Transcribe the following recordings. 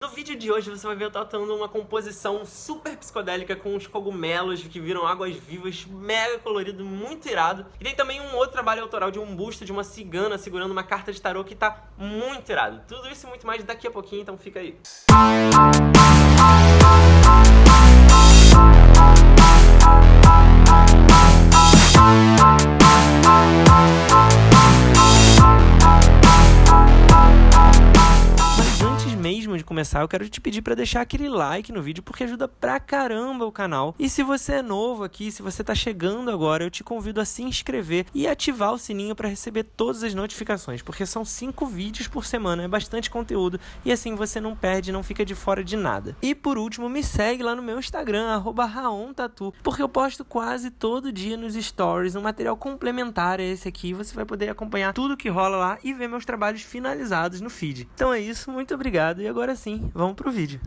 No vídeo de hoje você vai ver eu tatuando uma composição super psicodélica com uns cogumelos que viram águas vivas, mega colorido, muito irado. E tem também um outro trabalho autoral de um busto de uma cigana segurando uma carta de tarô que tá muito irado. Tudo isso e muito mais daqui a pouquinho, então fica aí. Mesmo de começar, eu quero te pedir para deixar aquele like no vídeo, porque ajuda pra caramba o canal. E se você é novo aqui, se você tá chegando agora, eu te convido a se inscrever e ativar o sininho para receber todas as notificações, porque são 5 vídeos por semana, é bastante conteúdo e assim você não perde, não fica de fora de nada. E por último, me segue lá no meu Instagram, @raontatu, porque eu posto quase todo dia nos stories um material complementar a esse aqui. Você vai poder acompanhar tudo que rola lá e ver meus trabalhos finalizados no feed. Então é isso, muito obrigado. E agora sim, vamos pro vídeo.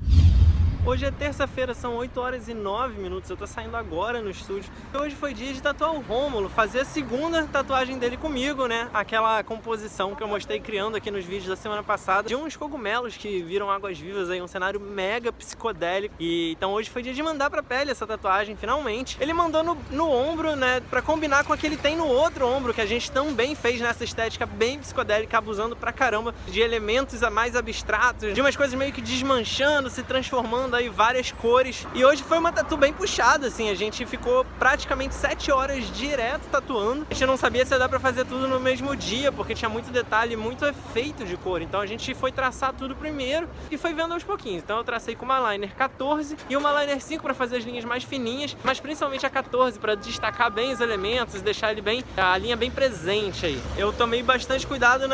Hoje é terça-feira, são 8h09, eu tô saindo agora no estúdio. Hoje foi dia de tatuar o Rômulo, fazer a segunda tatuagem dele comigo, né? Aquela composição que eu mostrei criando aqui nos vídeos da semana passada, de uns cogumelos que viram águas vivas aí, um cenário mega psicodélico. E então hoje foi dia de mandar pra pele essa tatuagem, finalmente. Ele mandou no ombro, né, pra combinar com a que ele tem no outro ombro, que a gente também fez nessa estética bem psicodélica, abusando pra caramba de elementos mais abstratos, de umas coisas meio que desmanchando, se transformando aí várias cores. E hoje foi uma tatu bem puxada, assim, a gente ficou praticamente 7 horas direto tatuando. A gente não sabia se ia dar pra fazer tudo no mesmo dia, porque tinha muito detalhe, muito efeito de cor. Então a gente foi traçar tudo primeiro e foi vendo aos pouquinhos. Então eu tracei com uma liner 14 e uma liner 5 pra fazer as linhas mais fininhas, mas principalmente a 14 pra destacar bem os elementos e deixar ele bem, a linha bem presente aí. Eu tomei bastante cuidado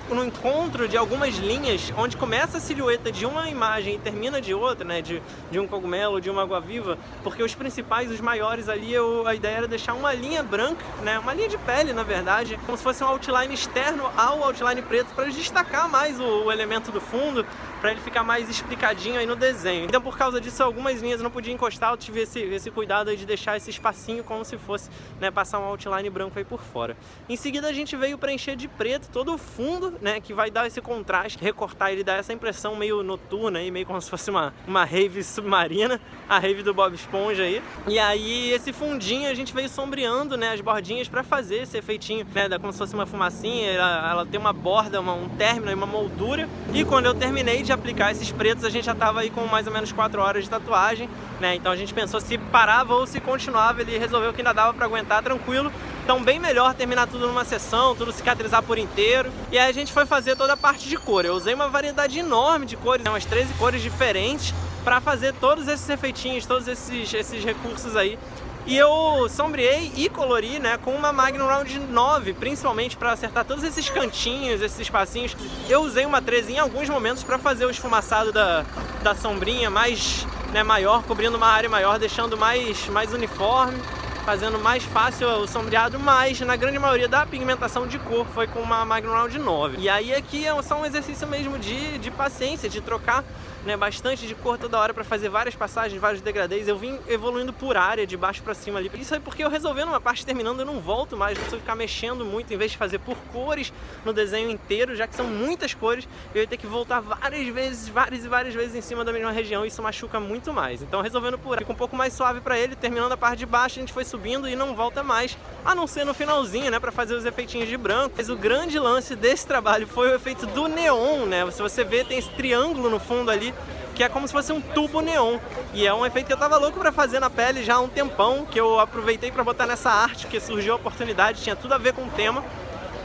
no encontro de algumas linhas, onde começa a silhueta de uma imagem e termina de outra, né, de um cogumelo, de uma água-viva, porque os principais, os maiores ali, a ideia era deixar uma linha branca, né, uma linha de pele, na verdade, como se fosse um outline externo ao outline preto, para destacar mais o elemento do fundo, para ele ficar mais explicadinho aí no desenho. Então, por causa disso, algumas linhas eu não podia encostar, eu tive esse cuidado aí de deixar esse espacinho como se fosse, né, passar um outline branco aí por fora. Em seguida, a gente veio preencher de preto todo o fundo, né, que vai dar esse contraste, recortar ele, dar essa impressão meio noturna aí, meio como se fosse uma rave submarina, a rave do Bob Esponja aí. E aí, esse fundinho a gente veio sombreando, né, as bordinhas para fazer esse efeitinho, né, como se fosse uma fumacinha, ela tem uma borda, um término e uma moldura. E quando eu terminei de aplicar esses pretos, a gente já tava aí com mais ou menos 4 horas de tatuagem, né? Então a gente pensou se parava ou se continuava. Ele resolveu que ainda dava para aguentar tranquilo. Então bem melhor terminar tudo numa sessão, tudo cicatrizar por inteiro. E aí a gente foi fazer toda a parte de cor. Eu usei uma variedade enorme de cores, né, umas 13 cores diferentes, para fazer todos esses efeitinhos, todos esses recursos aí. E eu sombreei e colori, né, com uma Magnum Round 9, principalmente para acertar todos esses cantinhos, esses espacinhos. Eu usei uma 13 em alguns momentos para fazer o esfumaçado da sombrinha mais, né, maior, cobrindo uma área maior, deixando mais uniforme, fazendo mais fácil o sombreado, mas na grande maioria da pigmentação de cor foi com uma Magnum Round 9. E aí aqui é só um exercício mesmo de paciência, de trocar, né, bastante de cor toda hora para fazer várias passagens, vários degradês. Eu vim evoluindo por área, de baixo para cima ali. Isso aí porque eu resolvendo uma parte terminando, eu não volto mais, não preciso ficar mexendo muito, em vez de fazer por cores no desenho inteiro, já que são muitas cores, eu ia ter que voltar várias e várias vezes em cima da mesma região, e isso machuca muito mais. Então resolvendo por área, fica um pouco mais suave para ele, terminando a parte de baixo, a gente foi subindo e não volta mais, a não ser no finalzinho, né, para fazer os efeitinhos de branco. Mas o grande lance desse trabalho foi o efeito do neon, né? Se você vê, tem esse triângulo no fundo ali, que é como se fosse um tubo neon. E é um efeito que eu tava louco pra fazer na pele já há um tempão, que eu aproveitei pra botar nessa arte, que surgiu a oportunidade, tinha tudo a ver com o tema.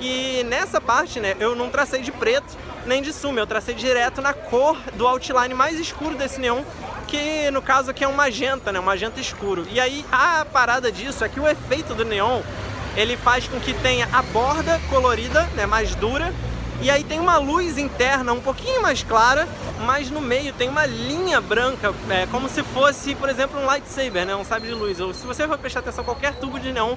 E nessa parte, né, eu não tracei de preto nem de suma, eu tracei direto na cor do outline mais escuro desse neon, que no caso aqui é um magenta, né, um magenta escuro. E aí a parada disso é que o efeito do neon, ele faz com que tenha a borda colorida, né, mais dura, e aí tem uma luz interna um pouquinho mais clara, mas no meio tem uma linha branca, como se fosse, por exemplo, um lightsaber, né, um sabre de luz. Ou se você for prestar atenção, qualquer tubo de neon,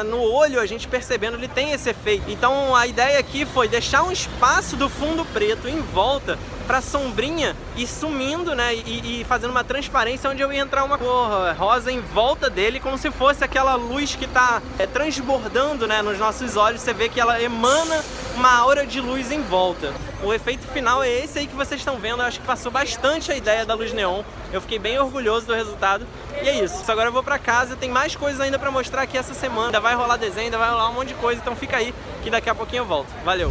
no olho, a gente percebendo, ele tem esse efeito. Então a ideia aqui foi deixar um espaço do fundo preto em volta para sombrinha e sumindo, né, e fazendo uma transparência onde eu ia entrar uma cor rosa em volta dele, como se fosse aquela luz que tá transbordando, né, nos nossos olhos. Você vê que ela emana uma aura de luz em volta. O efeito final é esse aí que vocês estão vendo. Eu acho que passou bastante a ideia da luz neon. Eu fiquei bem orgulhoso do resultado. E é isso. Agora eu vou pra casa. Tem mais coisas ainda pra mostrar aqui essa semana. Ainda vai rolar desenho, ainda vai rolar um monte de coisa. Então fica aí que daqui a pouquinho eu volto. Valeu!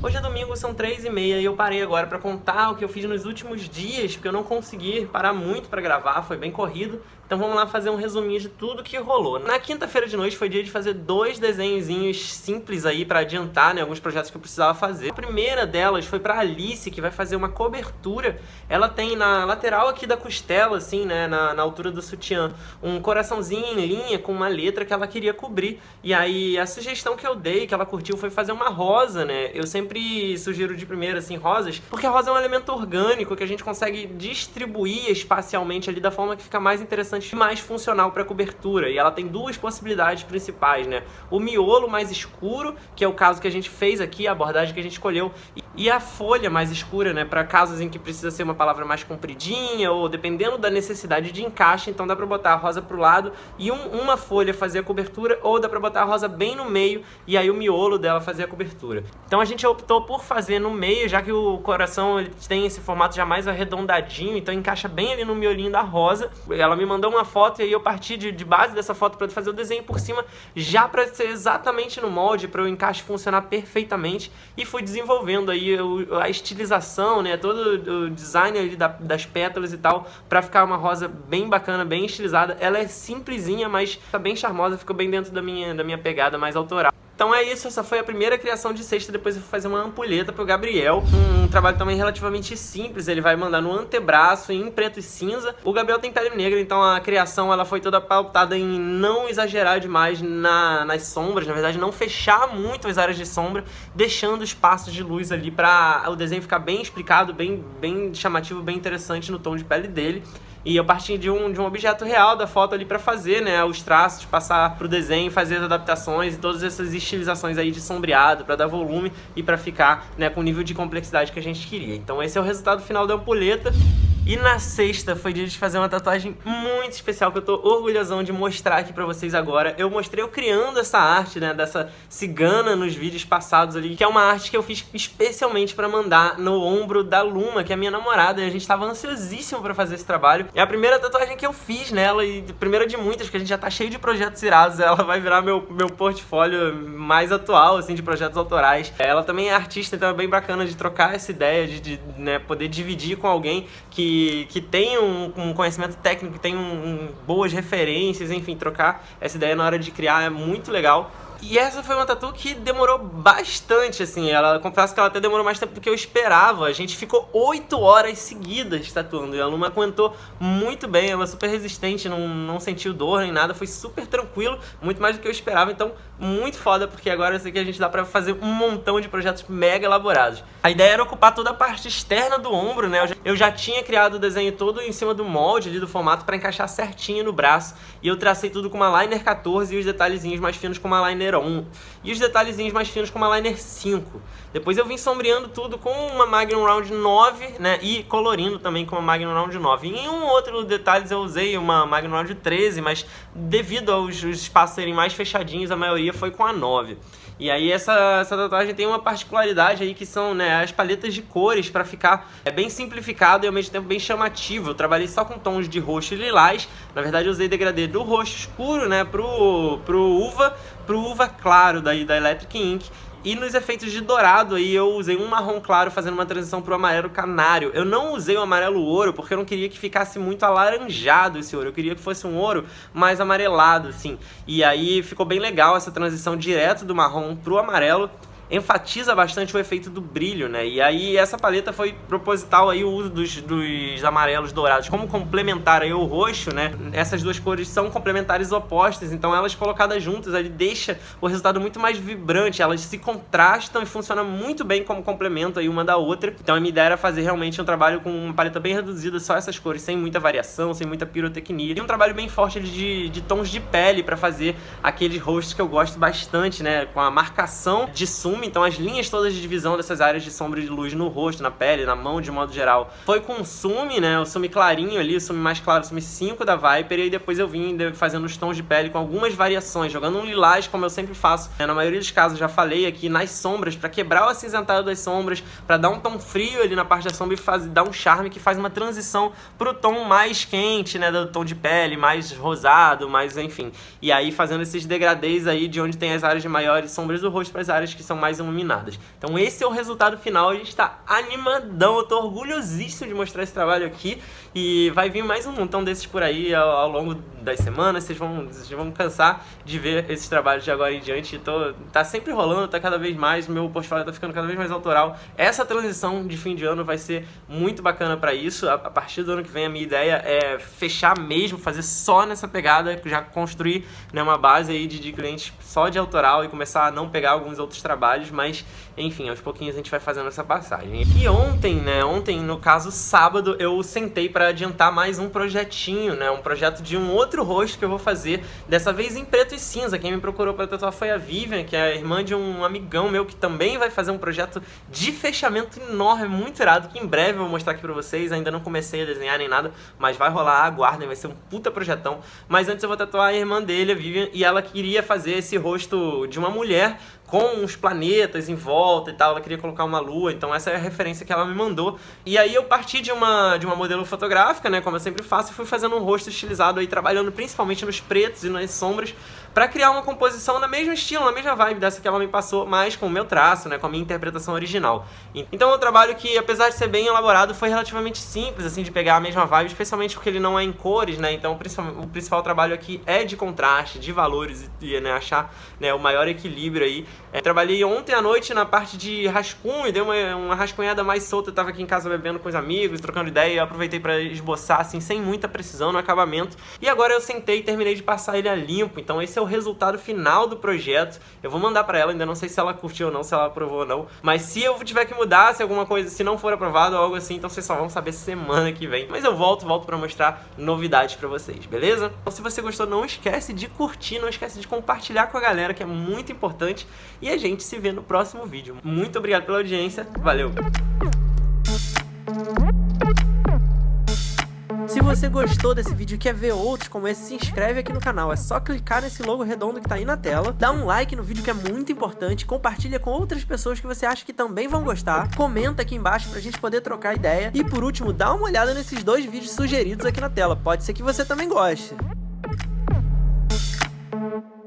Hoje é domingo, são 3h30 e eu parei agora pra contar o que eu fiz nos últimos dias, porque eu não consegui parar muito pra gravar, foi bem corrido. Então vamos lá fazer um resuminho de tudo que rolou. Na quinta-feira de noite foi dia de fazer 2 desenhozinhos simples aí pra adiantar, né, alguns projetos que eu precisava fazer. A primeira delas foi pra Alice, que vai fazer uma cobertura. Ela tem na lateral aqui da costela, assim, né, na altura do sutiã, um coraçãozinho em linha com uma letra que ela queria cobrir. E aí a sugestão que eu dei, que ela curtiu, foi fazer uma rosa, né. Eu sempre sugiro de primeira, assim, rosas, porque a rosa é um elemento orgânico que a gente consegue distribuir espacialmente ali da forma que fica mais interessante e mais funcional para cobertura. E ela tem 2 possibilidades principais, né? O miolo mais escuro, que é o caso que a gente fez aqui, a abordagem que a gente escolheu, e a folha mais escura, né? Para casos em que precisa ser uma palavra mais compridinha ou dependendo da necessidade de encaixe, então dá para botar a rosa pro lado e uma folha fazer a cobertura, ou dá para botar a rosa bem no meio e aí o miolo dela fazer a cobertura. Então a gente optou por fazer no meio, já que o coração ele tem esse formato já mais arredondadinho, então encaixa bem ali no miolinho da rosa. Ela me mandou uma foto e aí eu parti de base dessa foto para fazer o desenho por cima, já para ser exatamente no molde, para o encaixe funcionar perfeitamente, e fui desenvolvendo aí a estilização, né, todo o design ali das pétalas e tal, para ficar uma rosa bem bacana, bem estilizada. Ela é simplesinha, mas tá bem charmosa, ficou bem dentro da minha pegada mais autoral. Então é isso, essa foi a primeira criação de cesta. Depois eu vou fazer uma ampulheta pro Gabriel, um trabalho também relativamente simples. Ele vai mandar no antebraço em preto e cinza. O Gabriel tem pele negra, então a criação ela foi toda pautada em não exagerar demais nas sombras, na verdade não fechar muito as áreas de sombra, deixando espaços de luz ali para o desenho ficar bem explicado, bem chamativo, bem interessante no tom de pele dele. E eu parti de um objeto real da foto ali pra fazer, né, os traços, passar pro desenho, fazer as adaptações e todas essas estilizações aí de sombreado pra dar volume e pra ficar, né, com o nível de complexidade que a gente queria. Então esse é o resultado final da ampulheta. E na sexta foi dia de fazer uma tatuagem muito especial que eu tô orgulhosão de mostrar aqui pra vocês agora. Eu mostrei eu criando essa arte, né, dessa cigana nos vídeos passados ali, que é uma arte que eu fiz especialmente pra mandar no ombro da Luma, que é a minha namorada, e a gente tava ansiosíssimo pra fazer esse trabalho. É a primeira tatuagem que eu fiz nela e primeira de muitas, porque a gente já tá cheio de projetos irados. Ela vai virar meu portfólio mais atual, assim, de projetos autorais. Ela também é artista, então é bem bacana de trocar essa ideia, de né, poder dividir com alguém que tem um conhecimento técnico, que tem boas referências, enfim, trocar essa ideia na hora de criar é muito legal. E essa foi uma tatu que demorou bastante, assim, confesso que ela até demorou mais tempo do que eu esperava. A gente ficou 8 horas seguidas tatuando e a Luma aguentou muito bem, ela é super resistente, não sentiu dor nem nada, foi super tranquilo, muito mais do que eu esperava, então muito foda, porque agora eu sei que a gente dá pra fazer um montão de projetos mega elaborados. A ideia era ocupar toda a parte externa do ombro, né, eu já tinha criado o desenho todo em cima do molde ali do formato pra encaixar certinho no braço, e eu tracei tudo com uma liner 14 e os detalhezinhos mais finos com uma liner 1 e os detalhezinhos mais finos com uma liner 5. Depois eu vim sombreando tudo com uma Magnum Round 9, né, e colorindo também com uma Magnum Round 9. E em um outro detalhes eu usei uma Magnum Round 13, mas devido aos espaços serem mais fechadinhos, a maioria foi com a 9. E aí essa tatuagem tem uma particularidade aí que são, né, as paletas de cores para ficar bem simplificado e ao mesmo tempo bem chamativo. Eu trabalhei só com tons de roxo e lilás. Na verdade eu usei degradê do roxo escuro, né, pro uva claro da Electric Ink. E nos efeitos de dourado aí eu usei um marrom claro fazendo uma transição pro amarelo canário. Eu não usei o amarelo ouro porque eu não queria que ficasse muito alaranjado esse ouro. Eu queria que fosse um ouro mais amarelado, assim. E aí ficou bem legal essa transição direto do marrom pro amarelo. Enfatiza bastante o efeito do brilho, né? E aí essa paleta foi proposital aí o uso dos amarelos dourados como complementar aí o roxo, né? Essas duas cores são complementares opostas, então elas colocadas juntas ali deixa o resultado muito mais vibrante, elas se contrastam e funcionam muito bem como complemento aí uma da outra. Então a minha ideia era fazer realmente um trabalho com uma paleta bem reduzida, só essas cores, sem muita variação, sem muita pirotecnia. E um trabalho bem forte de tons de pele para fazer aqueles rostos que eu gosto bastante, né? Com a marcação de zoom sume, então as linhas todas de divisão dessas áreas de sombra e de luz no rosto, na pele, na mão, de modo geral, foi com o sume, né, o sume clarinho ali, o sume mais claro, o sume 5 da Viper, e aí depois eu vim fazendo os tons de pele com algumas variações, jogando um lilás, como eu sempre faço, né, na maioria dos casos, já falei aqui, nas sombras, pra quebrar o acinzentado das sombras, pra dar um tom frio ali na parte da sombra e dar um charme que faz uma transição pro tom mais quente, né, do tom de pele, mais rosado, mais, enfim, e aí fazendo esses degradês aí de onde tem as áreas de maiores sombras do rosto para as áreas que são mais iluminadas. Então esse é o resultado final, a gente tá animadão, eu tô orgulhosíssimo de mostrar esse trabalho aqui, e vai vir mais um montão desses por aí ao longo das semanas, vocês vão cansar de ver esses trabalhos de agora em diante. Tá sempre rolando, tá cada vez mais, meu portfólio tá ficando cada vez mais autoral. Essa transição de fim de ano vai ser muito bacana para isso. A partir do ano que vem a minha ideia é fechar mesmo, fazer só nessa pegada, já construir, né, uma base aí de clientes só de autoral e começar a não pegar alguns outros trabalhos, mas enfim, aos pouquinhos a gente vai fazendo essa passagem. E ontem, no caso sábado, eu sentei para adiantar mais um projetinho, né, um projeto de um outro rosto que eu vou fazer, dessa vez em preto e cinza. Quem me procurou para tatuar foi a Vivian, que é a irmã de um amigão meu que também vai fazer um projeto de fechamento enorme, muito irado, que em breve eu vou mostrar aqui pra vocês. Ainda não comecei a desenhar nem nada, mas vai rolar, aguardem, vai ser um puta projetão. Mas antes eu vou tatuar a irmã dele, a Vivian, e ela queria fazer esse rosto de uma mulher com uns planetas em volta e tal, ela queria colocar uma lua, então essa é a referência que ela me mandou. E aí eu parti de uma modelo fotográfica, né, como eu sempre faço, e fui fazendo um rosto estilizado aí, trabalhando principalmente nos pretos e nas sombras, pra criar uma composição na mesma estilo, na mesma vibe dessa que ela me passou, mas com o meu traço, né, com a minha interpretação original. Então é um trabalho que, apesar de ser bem elaborado, foi relativamente simples, assim, de pegar a mesma vibe, especialmente porque ele não é em cores, né, então o principal trabalho aqui é de contraste, de valores e né, achar, né, o maior equilíbrio aí. Trabalhei ontem à noite na parte de rascunho, dei uma rascunhada mais solta, eu tava aqui em casa bebendo com os amigos, trocando ideia, eu aproveitei pra esboçar, assim, sem muita precisão no acabamento, e agora eu sentei e terminei de passar ele a limpo. Então esse é o resultado final do projeto. Eu vou mandar pra ela, ainda não sei se ela curtiu ou não, se ela aprovou ou não, mas se eu tiver que mudar, se alguma coisa, se não for aprovado ou algo assim, então vocês só vão saber semana que vem. Mas eu volto pra mostrar novidades pra vocês, beleza? Então se você gostou, não esquece de curtir, não esquece de compartilhar com a galera, que é muito importante, e a gente se vê no próximo vídeo. Muito obrigado pela audiência, valeu! Se você gostou desse vídeo e quer ver outros como esse, se inscreve aqui no canal. É só clicar nesse logo redondo que tá aí na tela, dá um like no vídeo que é muito importante, compartilha com outras pessoas que você acha que também vão gostar, comenta aqui embaixo pra gente poder trocar ideia e por último, dá uma olhada nesses 2 vídeos sugeridos aqui na tela, pode ser que você também goste.